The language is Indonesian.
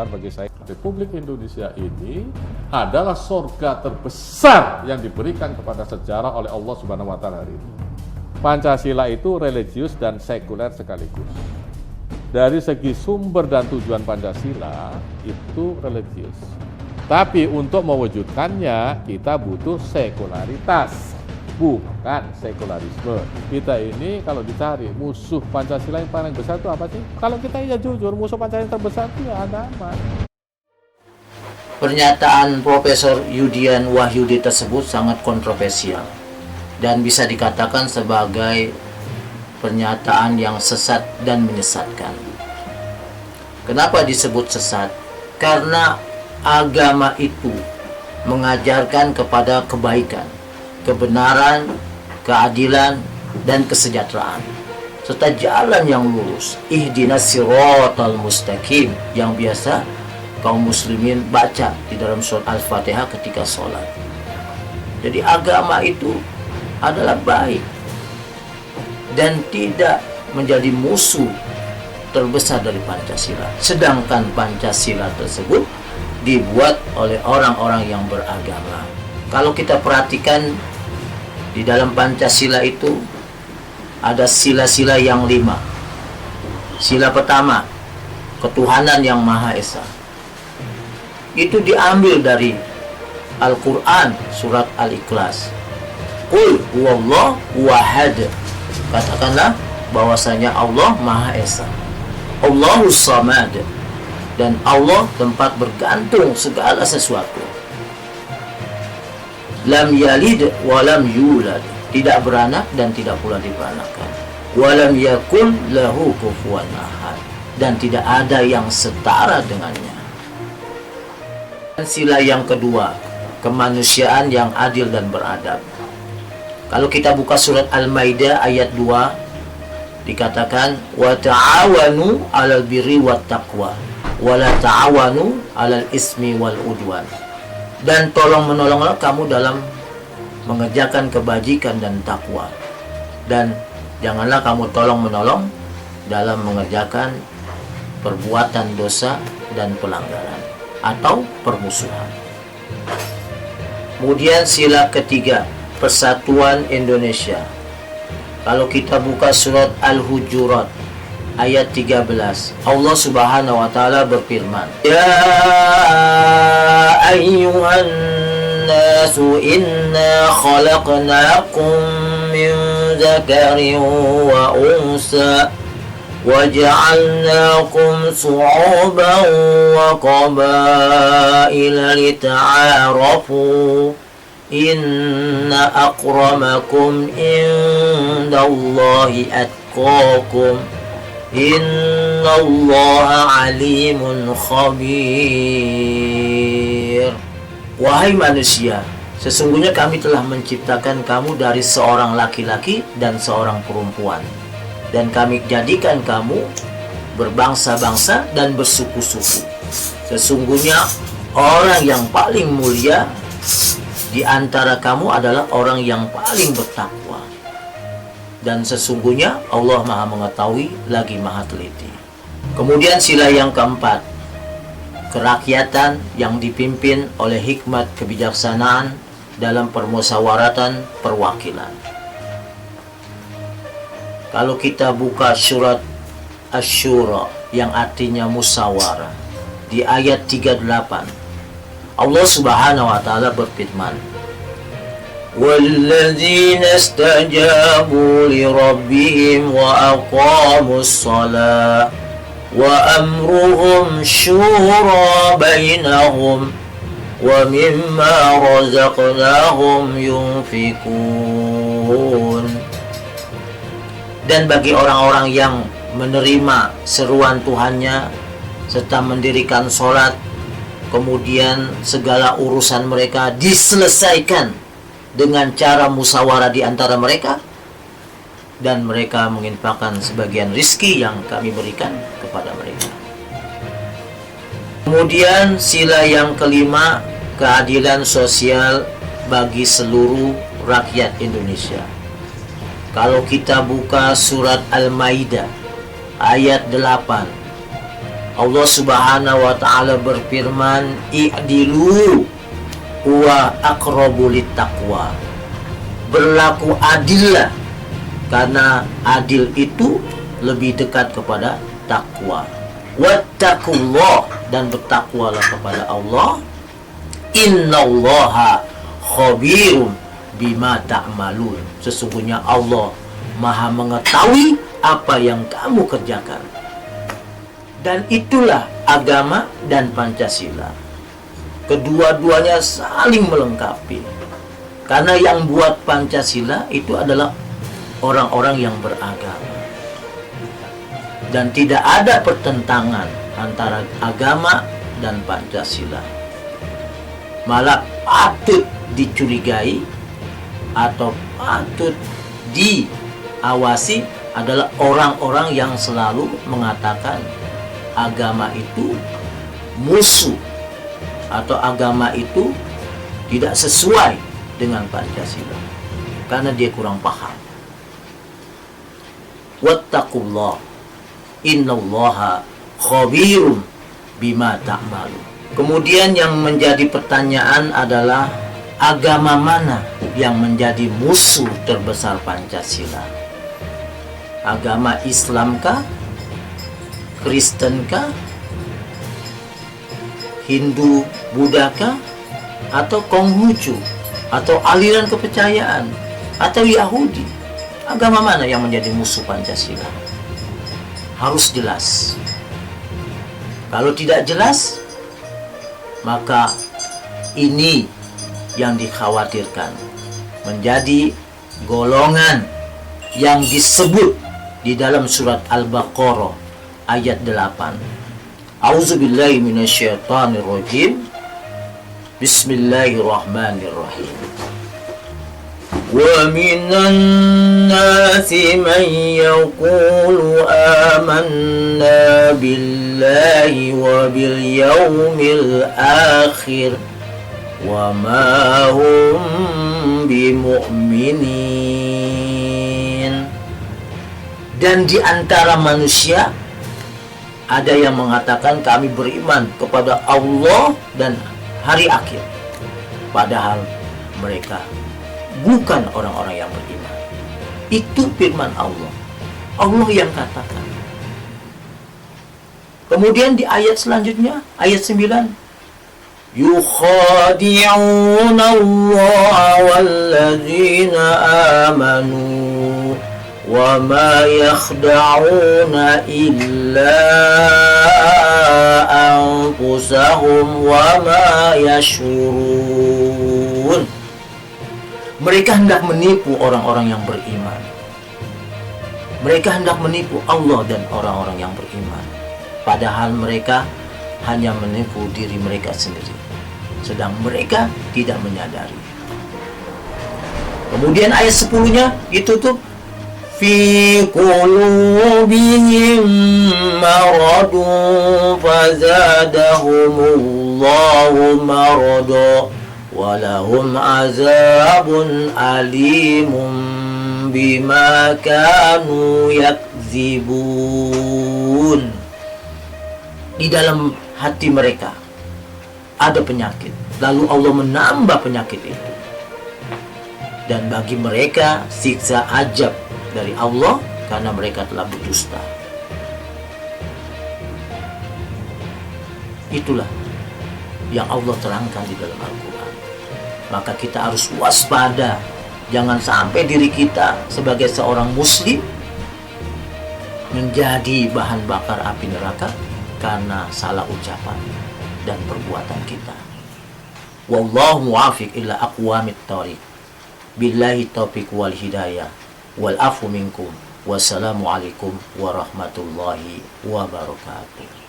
besar bagi saya. Republik Indonesia ini adalah surga terbesar yang diberikan kepada sejarah oleh Allah Subhanahu wa Ta'ala hari ini. Pancasila itu religius dan sekuler sekaligus. Dari segi sumber dan tujuan Pancasila itu religius. Tapi untuk mewujudkannya kita butuh sekularitas, bukan sekularisme. Kita ini kalau dicari musuh Pancasila yang paling besar itu apa sih? Kalau kita ya jujur, musuh Pancasila yang terbesar itu ya agama. Pernyataan Profesor Yudian Wahyudi tersebut sangat kontroversial dan bisa dikatakan sebagai pernyataan yang sesat dan menyesatkan. Kenapa disebut sesat? Karena agama itu mengajarkan kepada kebaikan, kebenaran, keadilan, dan kesejahteraan serta jalan yang lurus. Ihdinas siratal mustaqim yang biasa kaum muslimin baca di dalam surat Al-Fatihah ketika sholat. Jadi agama itu adalah baik dan tidak menjadi musuh terbesar dari Pancasila. Sedangkan Pancasila tersebut dibuat oleh orang-orang yang beragama. Kalau kita perhatikan di dalam Pancasila itu ada sila-sila yang 5. Sila pertama, ketuhanan yang Maha Esa. Itu diambil dari Al-Quran surat Al-Ikhlas. Qul huwallahu ahad. Katakanlah bahwasanya Allah Maha Esa. Allahus samad. Dan Allah tempat bergantung segala sesuatu. Lam yalid wa lam yulad. Tidak beranak dan tidak pula diberanakan. Wa lam yakul lahu kufuwan ahad. Dan tidak ada yang setara dengannya. Sila yang kedua, kemanusiaan yang adil dan beradab. Kalau kita buka surat Al-Maidah ayat 2, dikatakan wa ta'awanu 'alal birri wat taqwa wa la ta'awanu 'alal ismi wal udwan. Dan tolong-menolonglah kamu dalam mengerjakan kebajikan dan takwa. Dan janganlah kamu tolong-menolong dalam mengerjakan perbuatan dosa dan pelanggaran atau permusuhan. Kemudian sila ketiga, persatuan Indonesia. Kalau kita buka surat Al-Hujurat ayat 13, Allah Subhanahu wa Ta'ala berfirman, Ya ayyuhan nasu inna khalaqnakum min zakarin wa unsa وَجَعَلْنَاكُمْ شُعُوبًا وَقَبَائِلَ لِتَعَارَفُوا إِنَّ أَكْرَمَكُمْ عِندَ اللَّهِ أَتْقَاكُمْ إِنَّ اللَّهَ عَلِيمٌ خَبِيرٌ. Wahai manusia, sesungguhnya kami telah menciptakan kamu dari seorang laki-laki dan seorang perempuan. Dan kami jadikan kamu berbangsa-bangsa dan bersuku-suku. Sesungguhnya orang yang paling mulia di antara kamu adalah orang yang paling bertakwa. Dan sesungguhnya Allah Maha mengetahui lagi Maha teliti. Kemudian sila yang keempat, kerakyatan yang dipimpin oleh hikmat kebijaksanaan dalam permusyawaratan perwakilan. Kalau kita buka surat Asy-Syura yang artinya musyawarah, di ayat 38 Allah Subhanahu wa Ta'ala berfirman, walladzina istajabu li rabbihim wa aqamus shalah wa amruhum syura bainahum wa mimma razaqnahum yunfikun. Dan bagi orang-orang yang menerima seruan Tuhannya serta mendirikan sholat, kemudian segala urusan mereka diselesaikan dengan cara musyawarah di antara mereka, dan mereka menginfakkan sebagian rizki yang kami berikan kepada mereka. Kemudian sila yang kelima, keadilan sosial bagi seluruh rakyat Indonesia. Kalau kita buka surat Al-Maidah ayat 8, Allah Subhanahu wa taala berfirman, "I'dilu huwa aqrabu littaqwa." Berlaku adillah, karena adil itu lebih dekat kepada takwa. Wattaqullah, dan bertakwalah kepada Allah. Innallaha khabirun bima ta'malun. Sesungguhnya Allah Maha mengetahui apa yang kamu kerjakan. Dan itulah agama dan Pancasila. Kedua-duanya saling melengkapi. Karena yang buat Pancasila itu adalah orang-orang yang beragama. Dan tidak ada pertentangan antara agama dan Pancasila. Malah patut dicurigai atau patut diawasi adalah orang-orang yang selalu mengatakan agama itu musuh atau agama itu tidak sesuai dengan Pancasila karena dia kurang paham. Wattaqullah, innallaha khabirun bima ta'malun. Kemudian yang menjadi pertanyaan adalah agama mana yang menjadi musuh terbesar Pancasila? Agama Islamkah? Kristenkah? Hindu, Buddhakah? Atau Konghucu? Atau aliran kepercayaan? Atau Yahudi? Agama mana yang menjadi musuh Pancasila? Harus jelas. Kalau tidak jelas, maka ini yang dikhawatirkan menjadi golongan yang disebut di dalam surat Al-Baqarah ayat 8. A'udzubillahi minasyaitonirrajim. Bismillahirrahmanirrahim. Wa minan nasi man yaqulu amanna billahi wa bil yawmil akhir wa ma hum bimu'minin. Dan di antara manusia ada yang mengatakan kami beriman kepada Allah dan hari akhir, padahal mereka bukan orang-orang yang beriman. Itu firman Allah. Allah yang katakan. Kemudian di ayat selanjutnya, ayat 9, yukhadi'una Allah walladzina amanu wa ma yakhda'una illa anfusahum wa ma yashurun. Mereka hendak menipu orang-orang yang beriman. Mereka hendak menipu Allah dan orang-orang yang beriman, padahal mereka hanya menipu diri mereka sendiri, sedang mereka tidak menyadari. Kemudian ayat 10-nya ditutup, fi qulubihim maradun fazadahumullahu marada walahum azabun alimun bima kanu yakzibun. Di dalam hati mereka ada penyakit, lalu Allah menambah penyakit itu, dan bagi mereka siksa azab dari Allah karena mereka telah berdusta. Itulah yang Allah terangkan di dalam Al-Quran. Maka kita harus waspada, jangan sampai diri kita sebagai seorang muslim menjadi bahan bakar api neraka karena salah ucapan dan perbuatan kita. Wallahu muwafiq ila aqwamit thoriq. Billahi taufiq wal hidayah wal afu minkum. Wassalamualaikum warahmatullahi wabarakatuh.